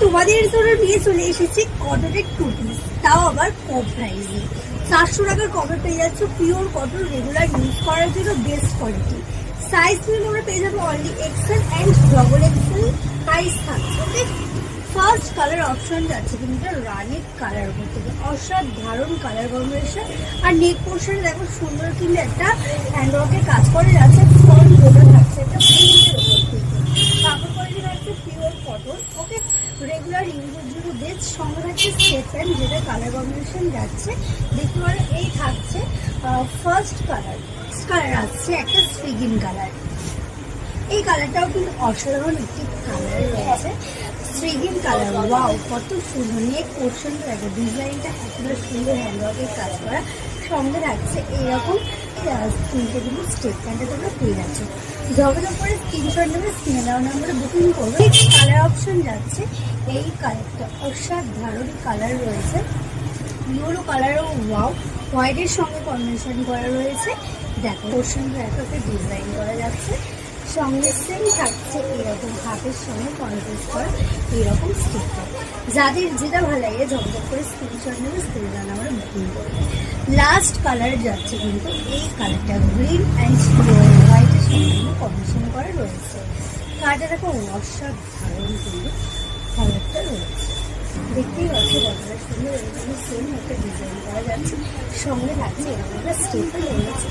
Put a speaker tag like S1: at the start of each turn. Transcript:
S1: তোমাদের জন্য নিয়ে চলে এসেছি কটনের টু পিস, তাও আবার কম প্রাইসে। 400 টাকার কমে পেয়ে যাচ্ছ পিওর কটন, রেগুলার ইউজ করার জন্য বেস্ট কোয়ালিটি। সাইজ নিয়ে তোমরা পেয়ে যাবে only XL and double XL size থাকছে। ওকে, ফার্স্ট কালার অপশন যাচ্ছে কিন্তু রানির কালার উপর থেকে, অসাধারণ কালার কম্বিনেশন। আর নেক পোর্শনে দেখো সুন্দর কিন্তু একটা হ্যান্ডওয়ার্কের কাজ করে যাচ্ছে। ফ্রন্ট বোর্ডে থাকছে একটা প্রিন্টের উপর থেকে, কাপড় কোয়ালিটি থাকছে পিওর কটন। ওকে, রেগুলার ইউজের জন্য বেস্ট। সঙ্গে থাকছে স্টেপ প্যান্ট, যেটা কালার কম্বিনেশন যাচ্ছে দেখতে পারো। এই থাকছে ফার্স্ট কালার আসছে একটা স্ট্রিগিন কালার। এই কালারটাও কিন্তু অসাধারণ একটি কালার রয়েছে, স্ট্রিগিন কালার। ওয়াও, কত সুন্দর নেক পোর্শনটা দেখো, ডিজাইনটা এতটা সুন্দর, হ্যান্ডওয়ার্কের কাজ করা। সঙ্গে থাকছে এইরকম তিনটে কিন্তু স্টেপ প্যান্টটা তোমরা পেয়ে যাচ্ছ। যোগাযোগ করে স্ক্রিনশট নেবে, স্ক্রিনে দেওয়া নাম্বারে বুকিং করবে। কালার অপশন যাচ্ছে এই কালারটা, অসাধারণ কালার রয়েছে, ইয়েলো কালারও। ওয়াও, হোয়াইটের সঙ্গে কম্বিনেশন করা রয়েছে। দেখো পোর্শনটা এতটা ডিজাইন করা যাচ্ছে। সঙ্গে সেম থাকছে এরকম হাতের সঙ্গে কন্ট্রাস্ট করা এরকম স্টিকার। যাদের যেটা ভালো লাগে ঝকঝক করে স্ক্রিনশট নেবে, স্ক্রিনে আমরা বুকিং করবো। লাস্ট কালার যাচ্ছে কিন্তু এই কালারটা, গ্রিন অ্যান্ড হোয়াইটের সঙ্গে কম্বিনেশন করা রয়েছে। কালারটা দেখো অসাধারণ কিন্তু কালারটা রয়েছে, দেখতেই পাচ্ছি কতটা সুন্দর। এরকম সেম একটা ডিজাইন করা যাচ্ছে, সঙ্গে থাকছে এরকম একটা স্টেপও রয়েছে।